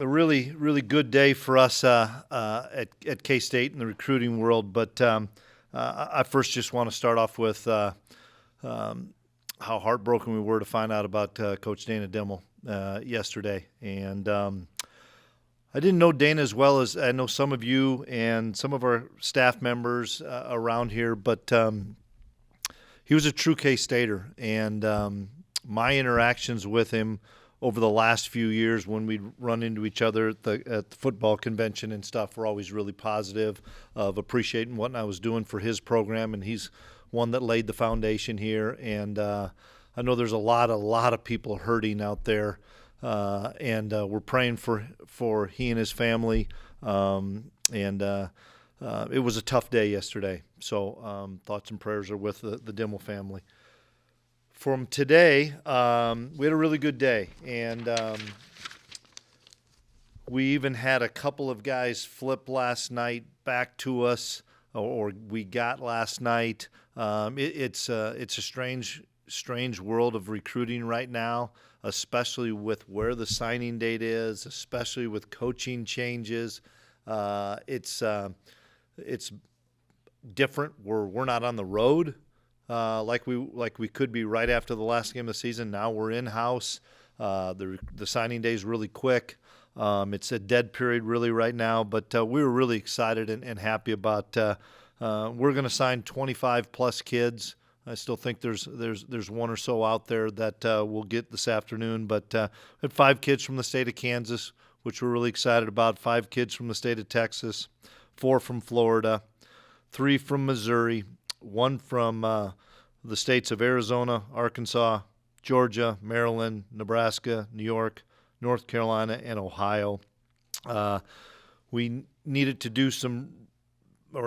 A really, really good day for us at K-State in the recruiting world. But I first just want to start off with um, how heartbroken we were to find out about Coach Dana Dimmel yesterday. And I didn't know Dana as well as I know some of you and some of our staff members around here, but he was a true K-Stater. And my interactions with him over the last few years when we'd run into each other at the football convention and stuff were always really positive, of appreciating what I was doing for his program, and he's one that laid the foundation here. And I know there's a lot of people hurting out there, and we're praying for he and his family. It was a tough day yesterday, so thoughts and prayers are with the Dimmel family. From today, we had a really good day, and we even had a couple of guys flip last night back to us, or we got last night. It's a strange world of recruiting right now, especially with where the signing date is, especially with coaching changes. It's different. We're not on the road. Like we could be right after the last game of the season. Now we're in house. The signing day is really quick. It's a dead period really right now, but we were really excited and happy about. We're going to sign 25 plus kids. I still think there's one or so out there that we'll get this afternoon, but we had 5 kids from the state of Kansas, which we're really excited about. 5 kids from the state of Texas, 4 from Florida, 3 from Missouri, 1 from the states of Arizona, Arkansas, Georgia, Maryland, Nebraska, New York, North Carolina, and Ohio. We needed to do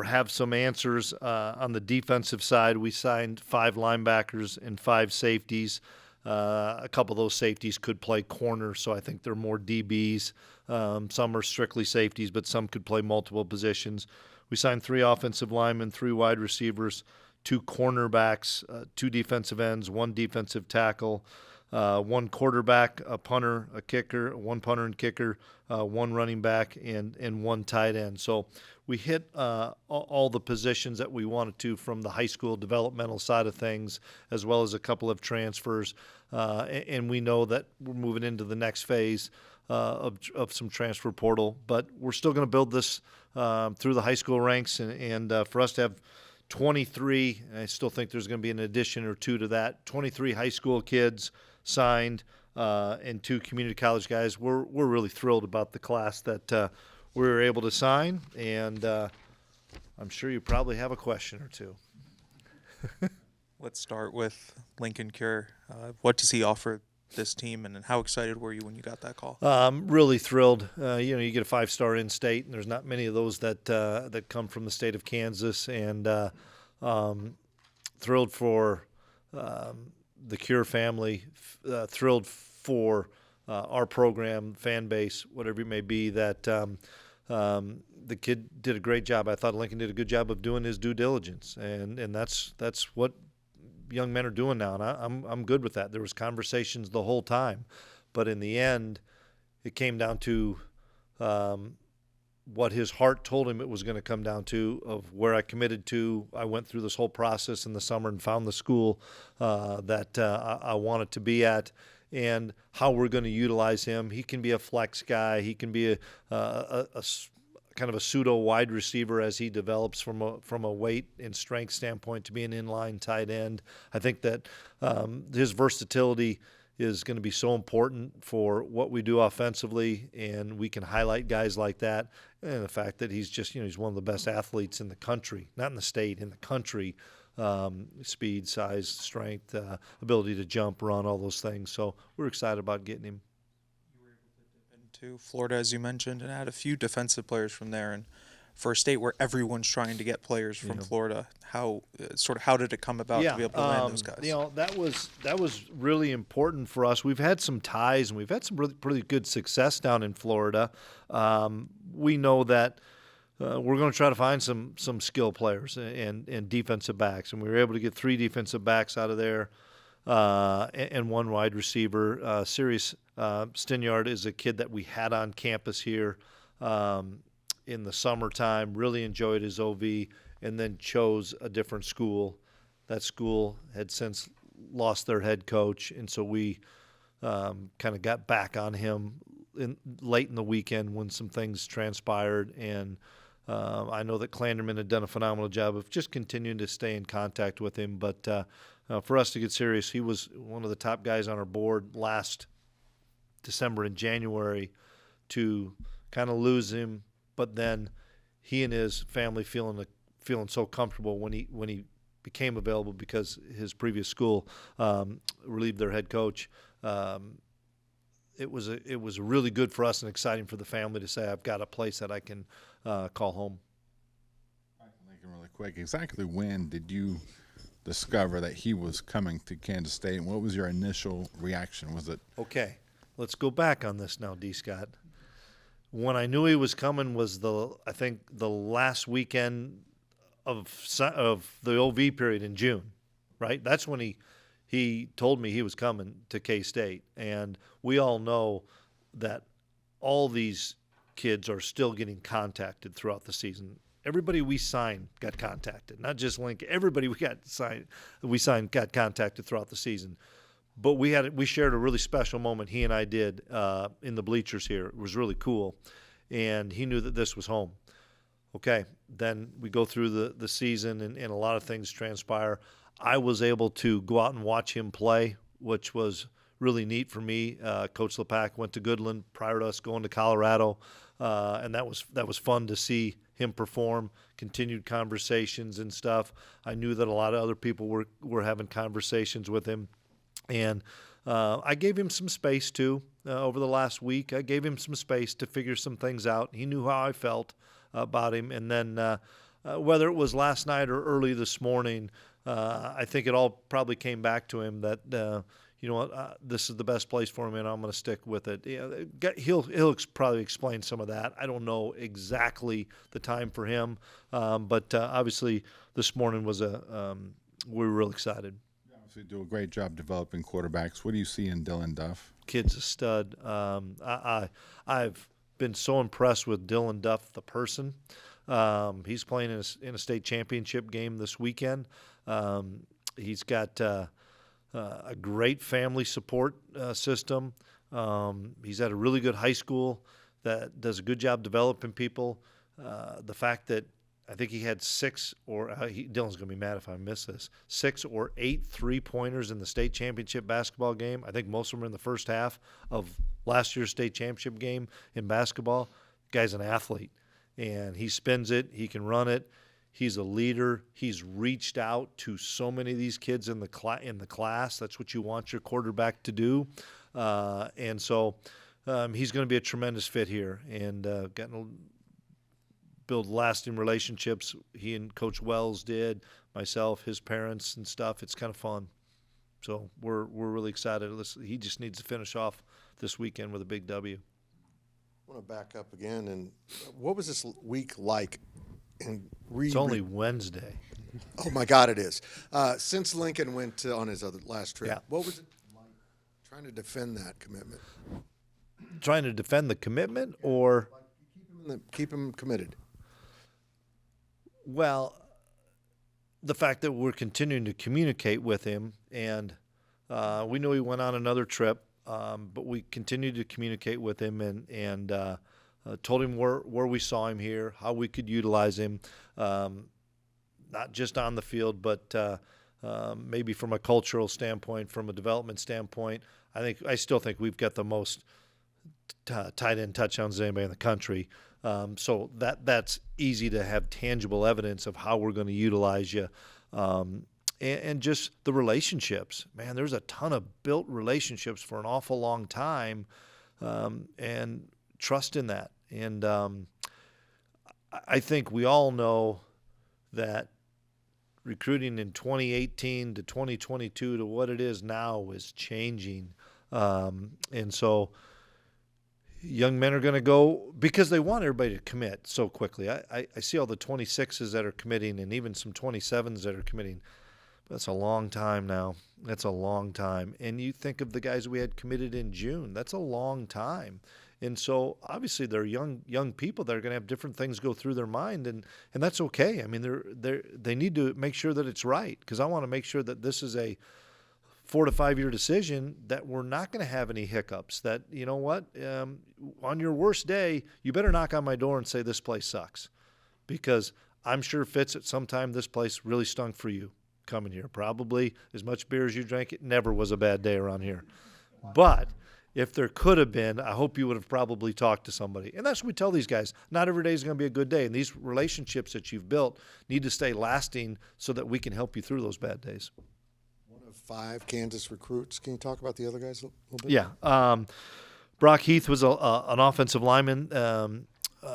have some answers on the defensive side. We signed 5 linebackers and 5 safeties. A couple of those safeties could play corner, so I think they're more DBs. Some are strictly safeties, but some could play multiple positions. We signed 3 offensive linemen, 3 wide receivers, 2 cornerbacks, 2 defensive ends, 1 defensive tackle, 1 quarterback, a punter, a kicker, 1 punter and kicker, 1 running back, and 1 tight end. So we hit all the positions that we wanted to from the high school developmental side of things, as well as a couple of transfers. And we know that we're moving into the next phase of some transfer portal, but we're still going to build this through the high school ranks, and for us to have 23, and I still think there's going to be an addition or 2 to that, 23 high school kids signed and 2 community college guys. We're really thrilled about the class that we were able to sign, and I'm sure you probably have a question or 2. Let's start with Lincoln Cure. What does he offer this team, and how excited were you when you got that call? Really thrilled. You get a 5-star in-state, and there's not many of those that come from the state of Kansas, and thrilled for the Cure family, thrilled for our program, fan base, whatever it may be, that the kid did a great job. I thought Lincoln did a good job of doing his due diligence, and that's what young men are doing now, and I'm good with that. There was conversations the whole time, but in the end, it came down to what his heart told him it was going to come down to, of where I committed to. I went through this whole process in the summer and found the school that I wanted to be at, and how we're going to utilize him. He can be a flex guy. He can be a kind of a pseudo wide receiver as he develops from a weight and strength standpoint to be an inline tight end. I think that his versatility is going to be so important for what we do offensively, and we can highlight guys like that. And the fact that he's just, he's one of the best athletes in the country, not in the state, in the country. Speed, size, strength, ability to jump, run, all those things. So we're excited about getting him. To Florida, as you mentioned, and add a few defensive players from there. And for a state where everyone's trying to get players from Florida, how did it come about to be able to land those guys? That was really important for us. We've had some ties, and we've had some really pretty good success down in Florida. We know that we're going to try to find some skill players and defensive backs, and we were able to get 3 defensive backs out of there. And 1 wide receiver. Serious Stinyard is a kid that we had on campus here in the summertime, really enjoyed his OV, and then chose a different school. That school had since lost their head coach, and so we kind of got back on him late in the weekend when some things transpired. And I know that Clanderman had done a phenomenal job of just continuing to stay in contact with him. But for us to get serious, he was one of the top guys on our board last December and January. To kind of lose him, but then he and his family feeling so comfortable when he became available because his previous school relieved their head coach. It was really good for us and exciting for the family to say, I've got a place that I can call home. Lincoln, really quick, exactly when did you discover that he was coming to Kansas State, and what was your initial reaction? Was it okay? Let's go back on this now, D. Scott. When I knew he was coming was I think the last weekend of the OV period in June, right? That's when he told me he was coming to K-State. And we all know that all these kids are still getting contacted throughout the season. Everybody we signed got contacted, not just Link. Everybody we signed got contacted throughout the season. But we shared a really special moment, he and I did, in the bleachers here. It was really cool. And he knew that this was home. Okay, then we go through the season, and a lot of things transpire. I was able to go out and watch him play, which was really neat for me. Coach Lepak went to Goodland prior to us going to Colorado, and that was fun to see him perform, continued conversations and stuff. I knew that a lot of other people were having conversations with him. And I gave him some space, too, over the last week. I gave him some space to figure some things out. He knew how I felt about him. And then whether it was last night or early this morning, I think it all probably came back to him that, you know what, this is the best place for him, and I'm going to stick with it. He'll probably explain some of that. I don't know exactly the time for him, but obviously this morning we were real excited. You do a great job developing quarterbacks. What do you see in Dylan Duff? Kid's a stud. I've been so impressed with Dylan Duff, the person. He's playing in a state championship game this weekend. He's got a great family support system. He's at a really good high school that does a good job developing people. The fact that I think he had Dylan's going to be mad if I miss this, 6 or 8 3-pointers in the state championship basketball game. I think most of them were in the first half of last year's state championship game in basketball. Guy's an athlete, and he spins it. He can run it. He's a leader. He's reached out to so many of these kids in the class. That's what you want your quarterback to do. And so he's going to be a tremendous fit here, and build lasting relationships. He and Coach Wells did, myself, his parents and stuff. It's kind of fun. So we're really excited. He just needs to finish off this weekend with a big W. I want to back up again. And what was this week like? It's only Wednesday. Oh, my God, it is. Since Lincoln went on his last trip, yeah. What was it like trying to defend that commitment? Trying to defend the commitment, or keep him committed? Well, the fact that we're continuing to communicate with him, and we knew he went on another trip, but we continued to communicate with him and told him where we saw him here, how we could utilize him, not just on the field, but maybe from a cultural standpoint, from a development standpoint. I still think we've got the most tight end touchdowns of anybody in the country. So that's easy to have tangible evidence of how we're going to utilize you. And just the relationships. Man, there's a ton of built relationships for an awful long time, and trust in that. And I think we all know that recruiting in 2018 to 2022 to what it is now is changing. And so young men are going to go because they want everybody to commit so quickly. I see all the 26s that are committing and even some 27s that are committing. That's a long time now. That's a long time. And you think of the guys we had committed in June. That's a long time. And so obviously they're young people that are going to have different things go through their mind, and that's okay. I mean, they need to make sure that it's right, because I want to make sure that this is a 4 to 5 year decision, that we're not going to have any hiccups. That, you know what, on your worst day, you better knock on my door and say this place sucks, because I'm sure Fitz, at some time this place really stunk for you coming here. Probably as much beer as you drank, it never was a bad day around here. But if there could have been, I hope you would have probably talked to somebody. And that's what we tell these guys. Not every day is going to be a good day. And these relationships that you've built need to stay lasting so that we can help you through those bad days. One of 5 Kansas recruits. Can you talk about the other guys a little bit? Yeah. Brock Heath was an offensive lineman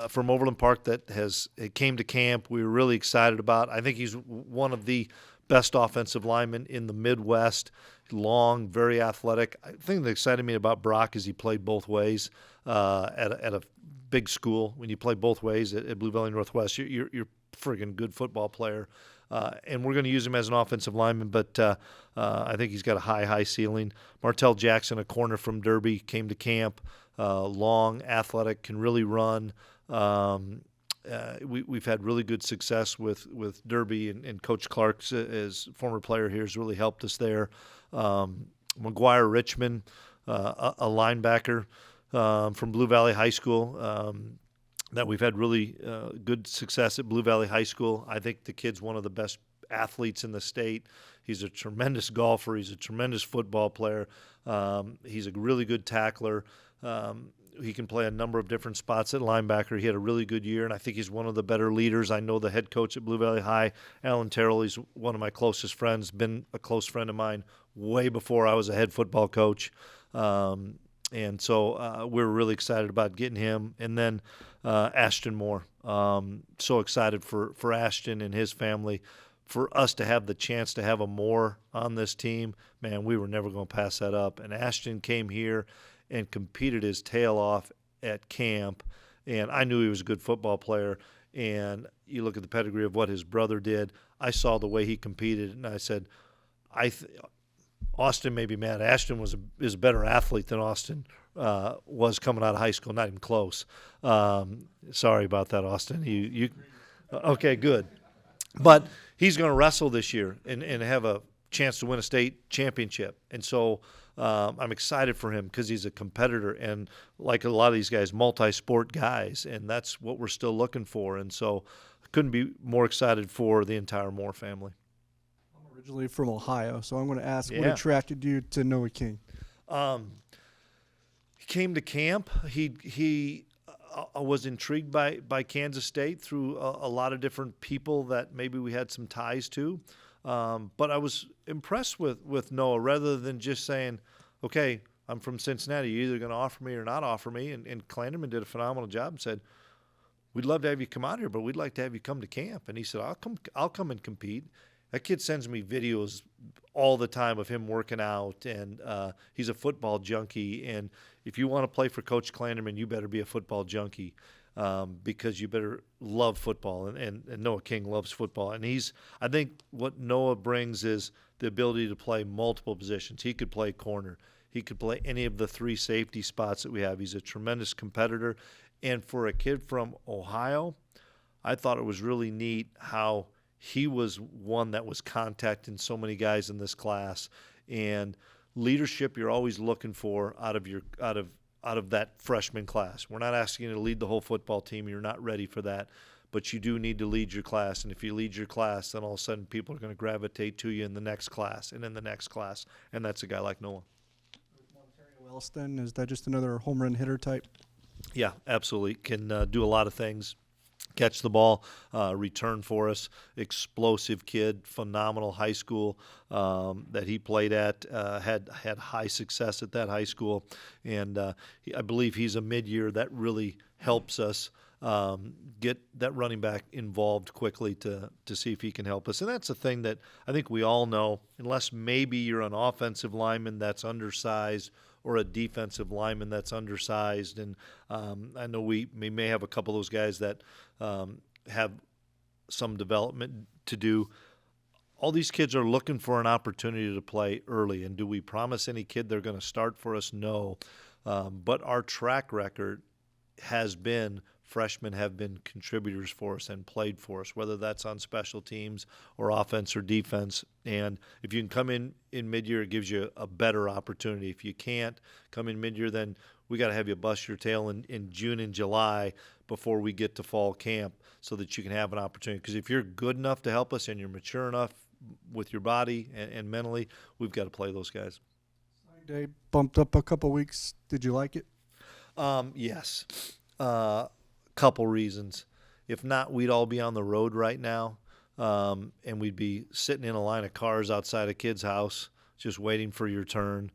from Overland Park that came to camp. We were really excited about. I think he's one of the best offensive linemen in the Midwest. Long, very athletic. I think that excited me about Brock is he played both ways at a big school. When you play both ways at Blue Valley Northwest, you're a friggin' good football player. And we're going to use him as an offensive lineman, but I think he's got a high ceiling. Martell Jackson, a corner from Derby, came to camp. Long, athletic, can really run. We've had really good success with Derby, and Coach Clark, as former player here, has really helped us there. McGuire Richmond, a linebacker from Blue Valley High School, that we've had really good success at Blue Valley High School. I think the kid's one of the best athletes in the state. He's a tremendous golfer. He's a tremendous football player. He's a really good tackler. He can play a number of different spots at linebacker. He had a really good year, and I think he's one of the better leaders. I know the head coach at Blue Valley High, Alan Terrell. He's one of my closest friends, been a close friend of mine way before I was a head football coach. And so we're really excited about getting him. And then Ashton Moore. So excited for Ashton and his family. For us to have the chance to have a Moore on this team, man, we were never going to pass that up. And Ashton came here and competed his tail off at camp, and I knew he was a good football player. And you look at the pedigree of what his brother did. I saw the way he competed, and I said, Austin may be mad. Ashton is a better athlete than Austin was coming out of high school, not even close. Sorry about that, Austin. You okay, good. But he's going to wrestle this year and have a chance to win a state championship. And so I'm excited for him because he's a competitor, and like a lot of these guys, multi-sport guys, and that's what we're still looking for. And so I couldn't be more excited for the entire Moore family. I'm originally from Ohio, so I'm going to ask, Yeah. what attracted you to Noah King? He came to camp. He was intrigued by Kansas State through a lot of different people that maybe we had some ties to. But I was impressed with Noah, rather than just saying, okay, I'm from Cincinnati, you're either going to offer me or not offer me. And Klieman did a phenomenal job and said, we'd love to have you come out here, but we'd like to have you come to camp. And he said, I'll come and compete. That kid sends me videos all the time of him working out, and he's a football junkie. And if you want to play for Coach Klieman, you better be a football junkie. Because you better love football, and Noah King loves football. And I think what Noah brings is the ability to play multiple positions. He could play corner. He could play any of the 3 safety spots that we have. He's a tremendous competitor. And for a kid from Ohio, I thought it was really neat how he was one that was contacting so many guys in this class. And leadership you're always looking for out of that freshman class. We're not asking you to lead the whole football team. You're not ready for that. But you do need to lead your class. And if you lead your class, then all of a sudden people are going to gravitate to you in the next class and in the next class. And that's a guy like Noah. Wellston, is that just another home run hitter type? Yeah, absolutely. Can do a lot of things. Catch the ball, return for us. Explosive kid, phenomenal high school that he played at. Had high success at that high school, and I believe he's a mid-year that really helps us get that running back involved quickly to see if he can help us. And that's a thing that I think we all know, unless maybe you're an offensive lineman that's undersized or a defensive lineman that's undersized. And I know we may have a couple of those guys that have some development to do. all these kids are looking for an opportunity to play early. And do we promise any kid they're going to start for us? No. But our track record has been freshmen have been contributors for us and played for us, whether that's on special teams or offense or defense. And if you can come in mid-year, it gives you a better opportunity. If you can't come in mid-year, then we got to have you bust your tail in June and July before we get to fall camp so that you can have an opportunity. Because if you're good enough to help us and you're mature enough with your body and mentally, we've got to play those guys. Day bumped up a couple weeks. Did you like it? Yes. Couple reasons. If not, we'd all be on the road right now, and we'd be sitting in a line of cars outside a kid's house just waiting for your turn.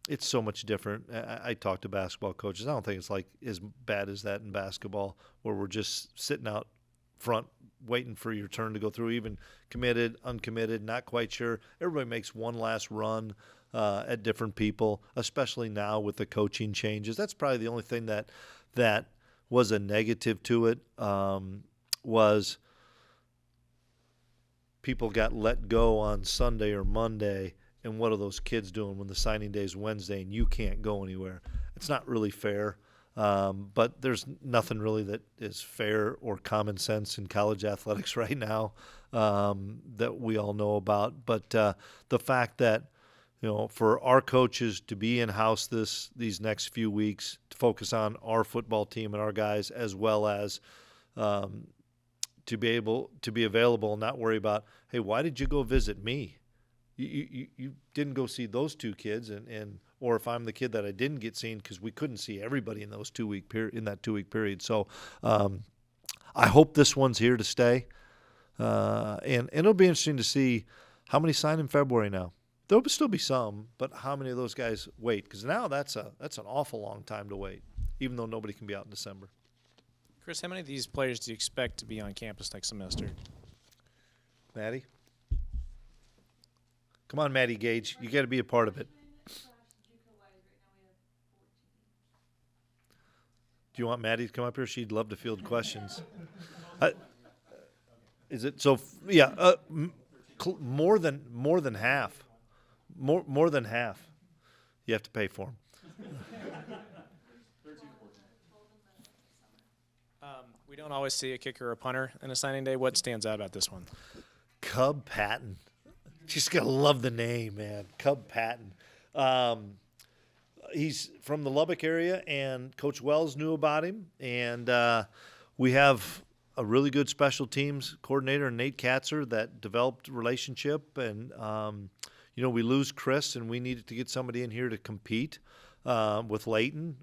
It's so much different. I talk to basketball coaches. I don't think it's like as bad as that in basketball, where we're just sitting out front waiting for your turn to go through, even committed, uncommitted, not quite sure. Everybody makes one last run at different people, especially now with the coaching changes. That's probably the only thing that was a negative to it, was people got let go on Sunday or Monday, and what are those kids doing when the signing day is Wednesday and you can't go anywhere? It's not really fair, but there's nothing really that is fair or common sense in college athletics right now that we all know about. But the fact that, for our coaches to be in-house these next few weeks, to focus on our football team and our guys, as well as to be able to be available and not worry about, hey, why did you go visit me? You didn't go see those two kids, or if I'm the kid that I didn't get seen, because we couldn't see everybody in those 2 week period, in that 2 week period. So I hope this one's here to stay, and it'll be interesting to see how many sign in February now. There'll still be some, but how many of those guys wait? Because now that's an awful long time to wait, even though nobody can be out in December. Chris, how many of these players do you expect to be on campus next semester? Maddie? Come on, Maddie Gage. You got to be a part of it. Do you want Maddie to come up here? She'd love to field questions. Is it so? Yeah, more than half. More than half. You have to pay for them. We don't always see a kicker or a punter in a signing day. What stands out about this one? Cub Patton. Just gotta love the name, man. Cub Patton. He's from the Lubbock area, and Coach Wells knew about him. And we have a really good special teams coordinator, Nate Katzer, that developed relationship. And we lose Chris, and we needed to get somebody in here to compete with Leighton.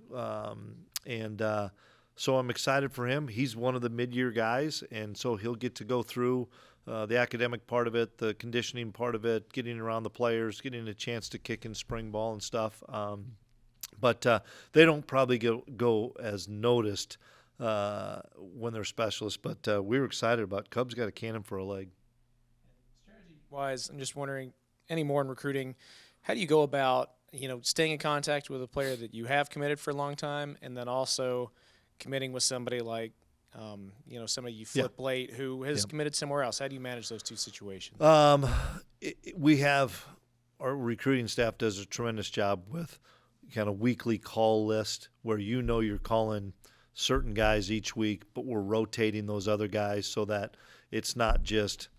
So I'm excited for him. He's one of the mid-year guys, and so he'll get to go through the academic part of it, the conditioning part of it, getting around the players, getting a chance to kick in spring ball and stuff. But they don't probably go as noticed when they're specialists. But we were excited about it. Cubs got a cannon for a leg. Strategy-wise, I'm just wondering, any more in recruiting, how do you go about staying in contact with a player that you have committed for a long time, and then also committing with somebody like somebody you flip late who has committed somewhere else? How do you manage those two situations? We have our recruiting staff does a tremendous job with kind of weekly call list where you're calling certain guys each week, but we're rotating those other guys so that it's not just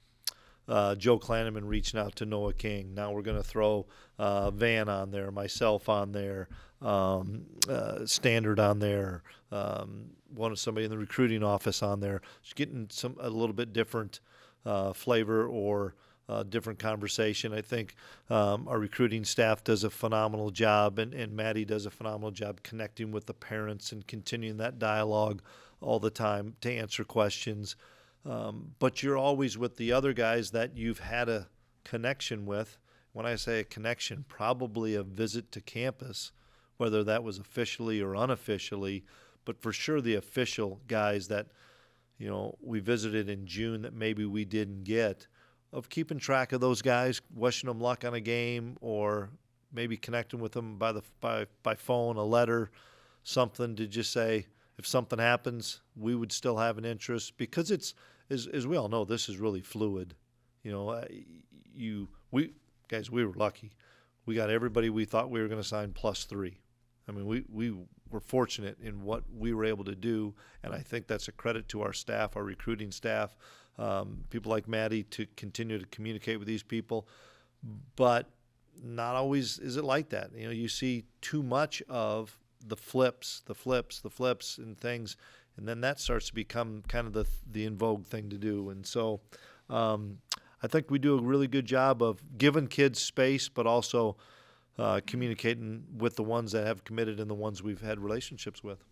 Joe Klieman reaching out to Noah King. Now we're going to throw Van on there, myself on there, Standard on there, somebody in the recruiting office on there. Just getting a little bit different flavor or different conversation. I think our recruiting staff does a phenomenal job, and Maddie does a phenomenal job connecting with the parents and continuing that dialogue all the time to answer questions. But you're always with the other guys that you've had a connection with. When I say a connection, probably a visit to campus, whether that was officially or unofficially, but for sure the official guys that, we visited in June that maybe we didn't get, of keeping track of those guys, wishing them luck on a game, or maybe connecting with them by phone, a letter, something to just say, if something happens, we would still have an interest, because it's, as we all know, this is really fluid. You know, we were lucky. We got everybody we thought we were going to sign +3. I mean, we were fortunate in what we were able to do, and I think that's a credit to our staff, our recruiting staff, people like Maddie, to continue to communicate with these people. But not always is it like that. You know, you see too much of the flips, and things, and then that starts to become kind of the in vogue thing to do. And so I think we do a really good job of giving kids space, but also communicating with the ones that have committed and the ones we've had relationships with.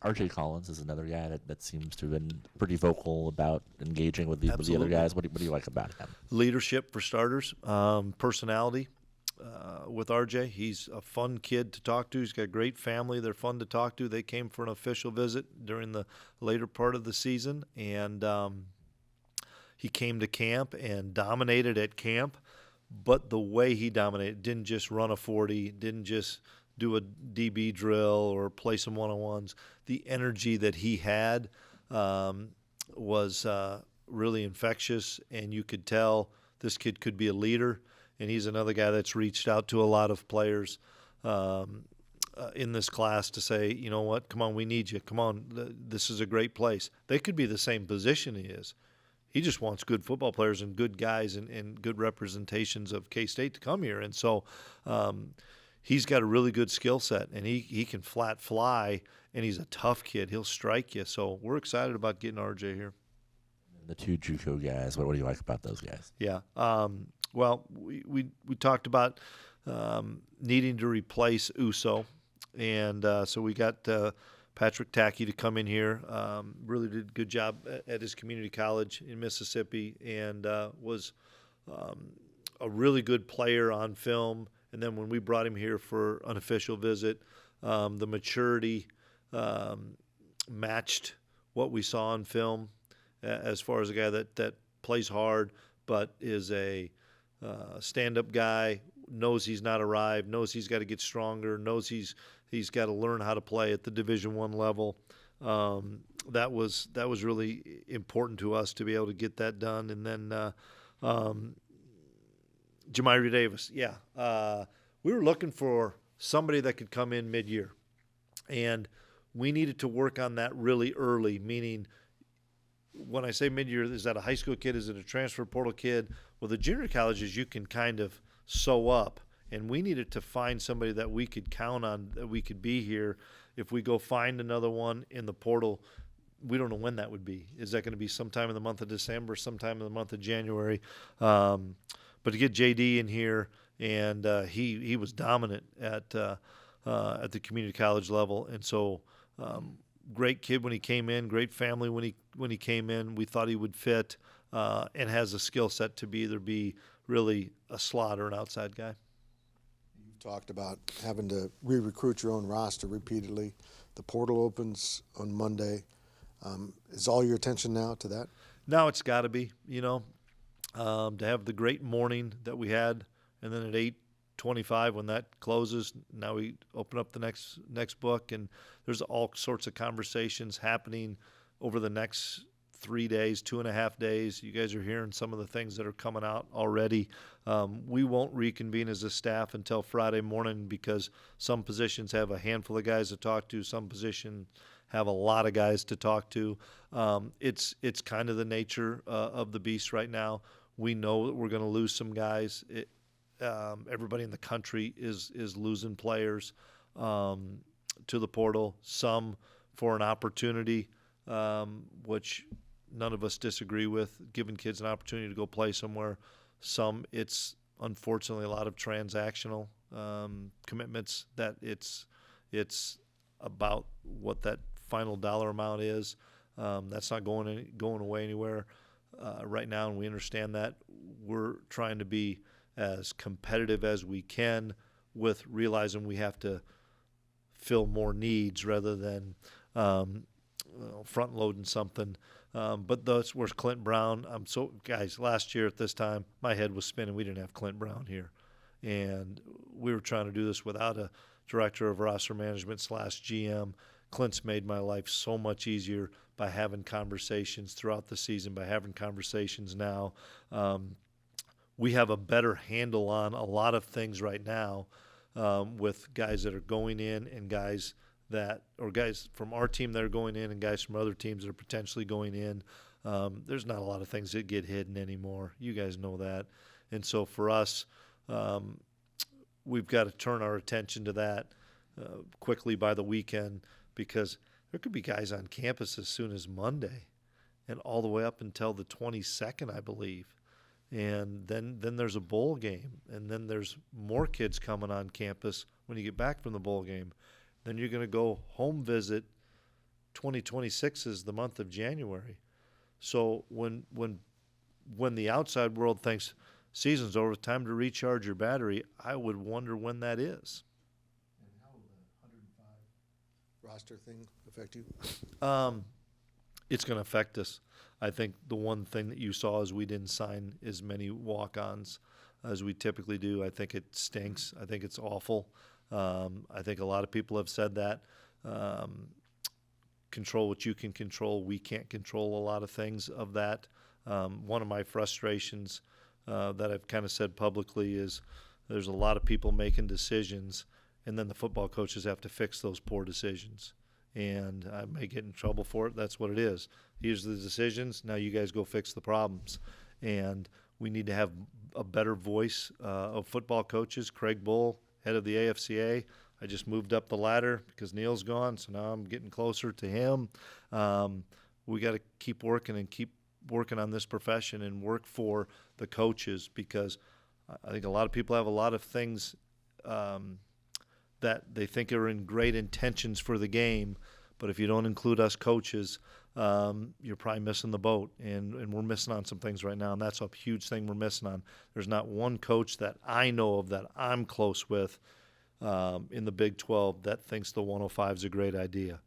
RJ Collins is another guy that seems to have been pretty vocal about engaging with the other Absolutely. guys. What do you like about him? Leadership, for starters, personality. With RJ, he's a fun kid to talk to. He's got a great family. They're fun to talk to. They came for an official visit during the later part of the season, and he came to camp and dominated at camp. But the way he dominated, didn't just run a 40, didn't just do a DB drill or play some one-on-ones. The energy that he had was really infectious, and you could tell this kid could be a leader. And he's another guy that's reached out to a lot of players in this class to say, you know what, come on, we need you. Come on, this is a great place. They could be the same position he is. He just wants good football players and good guys and good representations of K-State to come here. And so he's got a really good skill set, and he can flat fly, and he's a tough kid. He'll strike you. So we're excited about getting RJ here. The two JUCO guys, what do you like about those guys? Yeah. Well, we talked about needing to replace Uso, and so we got Patrick Tackey to come in here. Really did a good job at his community college in Mississippi, and was a really good player on film. And then when we brought him here for an official visit, the maturity matched what we saw on film as far as a guy that plays hard but is a stand-up guy, knows he's not arrived, knows he's got to get stronger, knows he's got to learn how to play at the Division I level. That was really important to us to be able to get that done. And then Jamiri Davis, we were looking for somebody that could come in mid-year, and we needed to work on that really early, meaning when I say mid-year, is that a high school kid? Is it a transfer portal kid? Well, the junior colleges you can kind of sew up, and we needed to find somebody that we could count on, that we could be here. If we go find another one in the portal, we don't know when that would be. Is that going to be sometime in the month of December, sometime in the month of January? But to get JD in here, and he was dominant at the community college level, and so great kid when he came in, great family when he came in. We thought he would fit, and has a skill set to either be really a slot or an outside guy. You've talked about having to re-recruit your own roster repeatedly. The portal opens on Monday. Is all your attention now to that? Now it's got to be, to have the great morning that we had, and then at 8:25 when that closes, now we open up the next book, and there's all sorts of conversations happening over the next 3 days, 2.5 days. You guys are hearing some of the things that are coming out already. We won't reconvene as a staff until Friday morning, because some positions have a handful of guys to talk to, some positions have a lot of guys to talk to. It's kind of the nature of the beast right now. We know that we're going to lose some guys. Everybody in the country is losing players to the portal, some for an opportunity, which none of us disagree with, giving kids an opportunity to go play somewhere. Some, it's unfortunately a lot of transactional commitments, that it's about what that final dollar amount is. That's not going away anywhere right now, and we understand that. We're trying to be as competitive as we can, with realizing we have to fill more needs rather than front loading something. But that's where's Clint Brown. Guys, last year at this time, my head was spinning. We didn't have Clint Brown here, and we were trying to do this without a director of roster management / GM. Clint's made my life so much easier by having conversations throughout the season, by having conversations now. We have a better handle on a lot of things right now with guys that are going in and guys from our team that are going in and guys from other teams that are potentially going in. There's not a lot of things that get hidden anymore. You guys know that. And so for us, we've got to turn our attention to that quickly by the weekend, because there could be guys on campus as soon as Monday and all the way up until the 22nd, I believe. And then there's a bowl game, and then there's more kids coming on campus when you get back from the bowl game. Then you're going to go home visit. 2026 is the month of January. So when the outside world thinks season's over, time to recharge your battery, I would wonder when that is. And how will the 105 roster thing affect you? It's going to affect us. I think the one thing that you saw is we didn't sign as many walk-ons as we typically do. I think it stinks. I think it's awful. I think a lot of people have said that. Control what you can control. We can't control a lot of things of that. One of my frustrations that I've kind of said publicly is there's a lot of people making decisions, and then the football coaches have to fix those poor decisions. And I may get in trouble for it. That's what it is. Here's the decisions. Now you guys go fix the problems. And we need to have a better voice of football coaches. Craig Bull, head of the AFCA. I just moved up the ladder because Neil's gone, so now I'm getting closer to him. We got to keep working on this profession and work for the coaches, because I think a lot of people have a lot of things that they think are in great intentions for the game, but if you don't include us coaches, you're probably missing the boat, and we're missing on some things right now, and that's a huge thing we're missing on. There's not one coach that I know of that I'm close with in the Big 12 that thinks the 105 is a great idea.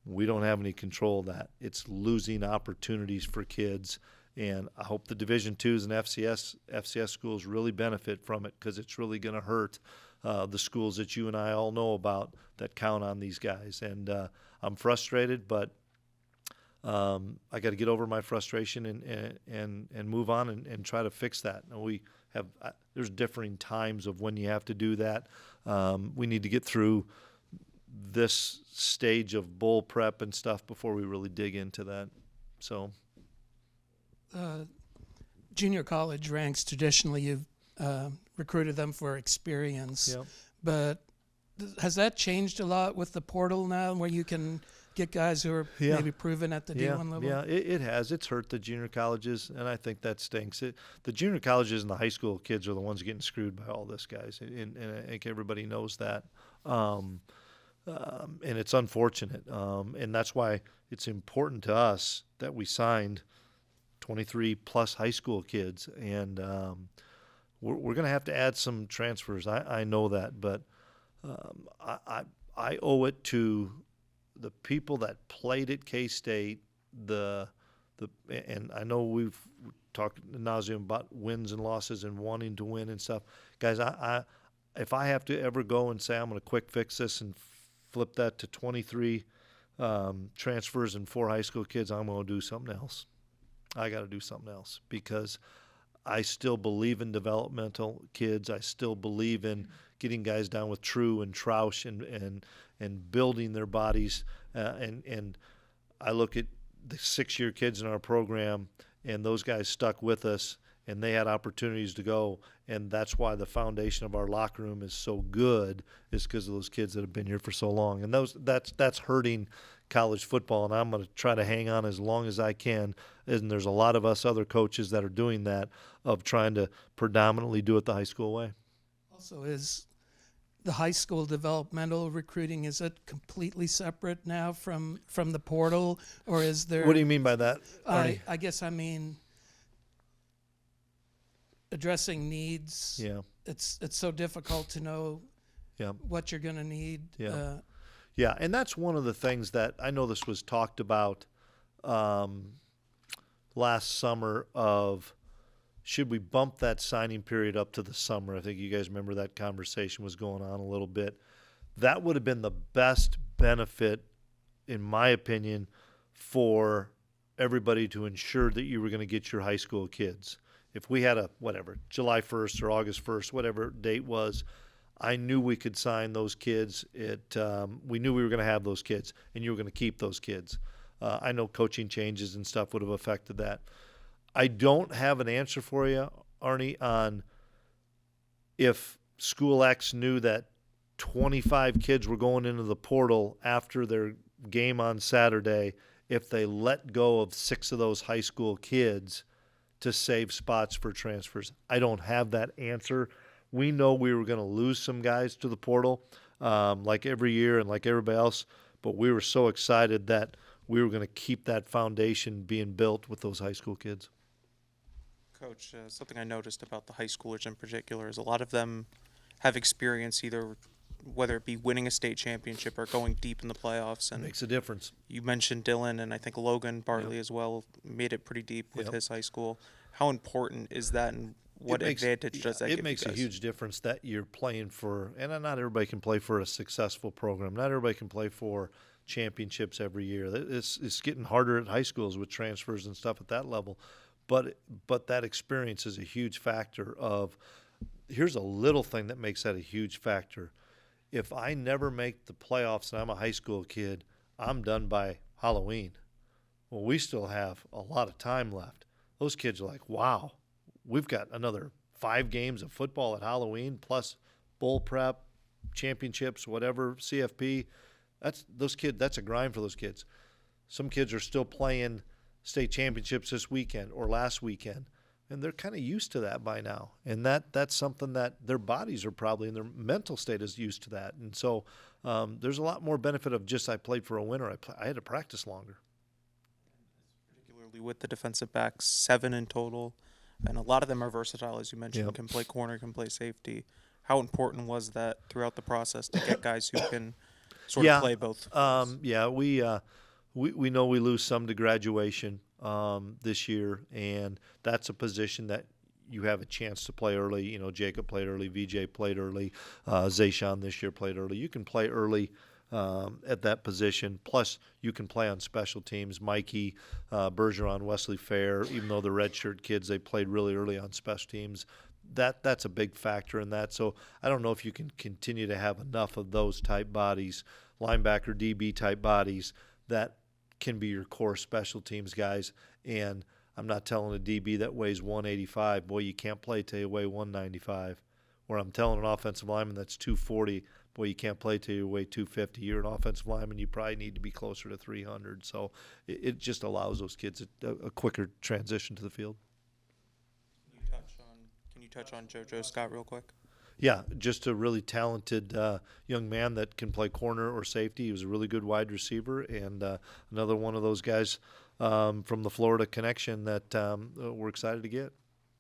We don't have any control of that. It's losing opportunities for kids, and I hope the Division IIs and FCS schools really benefit from it, because it's really going to hurt the schools that you and I all know about that count on these guys. And I'm frustrated, but I got to get over my frustration and move on and try to fix that. And we have there's differing times of when you have to do that. We need to get through this stage of bowl prep and stuff before we really dig into that. So, junior college ranks, traditionally you've recruited them for experience. Yep. But has that changed a lot with the portal now, where you can get guys who are maybe proven at the D1 level? Yeah, it has. It's hurt the junior colleges, and I think that stinks. The junior colleges and the high school kids are the ones getting screwed by all this, guys, and I think everybody knows that. And it's unfortunate, and that's why it's important to us that we signed 23-plus high school kids, and we're going to have to add some transfers. I know that, but I owe it to the people that played at K-State. And I know we've talked ad nauseum about wins and losses and wanting to win and stuff, guys. If I have to ever go and say I'm going to quick fix this and flip that to 23 transfers and 4 high school kids, I'm going to do something else. I got to do something else, because I still believe in developmental kids. I still believe in getting guys down with True and Troush and building their bodies. And I look at the 6-year kids in our program, and those guys stuck with us, and they had opportunities to go. And that's why the foundation of our locker room is so good, is because of those kids that have been here for so long. And that's hurting college football, and I'm going to try to hang on as long as I can. And there's a lot of us other coaches that are doing that, of trying to predominantly do it the high school way. Also, is the high school developmental recruiting, is it completely separate now from the portal, or is there? What do you mean by that, Arnie? I guess I mean addressing needs. Yeah. It's so difficult to know what you're going to need. Yeah. Yeah, and that's one of the things that I know this was talked about last summer, of should we bump that signing period up to the summer? I think you guys remember that conversation was going on a little bit. That would have been the best benefit in my opinion, for everybody to ensure that you were going to get your high school kids. If we had a, whatever, July 1st or August 1st, whatever date was, I knew we could sign those kids. We knew we were going to have those kids, and you were going to keep those kids. I know coaching changes and stuff would have affected that. I don't have an answer for you, Arnie, on if School X knew that 25 kids were going into the portal after their game on Saturday, if they let go of 6 of those high school kids to save spots for transfers. I don't have that answer. We know we were going to lose some guys to the portal, like every year and like everybody else, but we were so excited that we were going to keep that foundation being built with those high school kids. Coach, something I noticed about the high schoolers in particular is a lot of them have experience either whether it be winning a state championship or going deep in the playoffs. And Makes a difference. you mentioned Dylan, and I think Logan Bartley as well made it pretty deep with his high school. How important is that, and what advantage does that give you guys? It makes a huge difference that you're playing for, and not everybody can play for a successful program. Not everybody can play for championships every year. It's getting harder at high schools with transfers and stuff at that level. But that experience is a huge factor of, here's a little thing that makes that a huge factor. If I never make the playoffs and I'm a high school kid, I'm done by Halloween. Well, we still have a lot of time left. Those kids are like, wow, we've got another 5 games of football at Halloween plus bowl prep, championships, whatever, CFP. That's a grind for those kids. Some kids are still playing state championships this weekend or last weekend, and they're kind of used to that by now. And that's something that their bodies are probably, and their mental state is used to that. And so there's a lot more benefit of just I played for a winner. I had to practice longer. Particularly with the defensive backs, 7 in total, and a lot of them are versatile, as you mentioned, can play corner, can play safety. How important was that throughout the process to get guys who can sort of play both? We know we lose some to graduation this year, and that's a position that you have a chance to play early. You know, Jacob played early, VJ played early, Zayshawn this year played early. You can play early at that position. Plus, you can play on special teams. Mikey, Bergeron, Wesley Fair, even though they're redshirt kids, they played really early on special teams. That's a big factor in that. So I don't know if you can continue to have enough of those type bodies, linebacker, DB type bodies, that can be your core special teams guys. And I'm not telling a DB that weighs 185, boy, you can't play till you weigh 195. Or I'm telling an offensive lineman that's 240, boy, you can't play till you weigh 250. You're an offensive lineman, you probably need to be closer to 300. So it just allows those kids a quicker transition to the field. Can you touch on JoJo Scott real quick? Yeah, just a really talented young man that can play corner or safety. He was a really good wide receiver, and another one of those guys from the Florida connection that we're excited to get.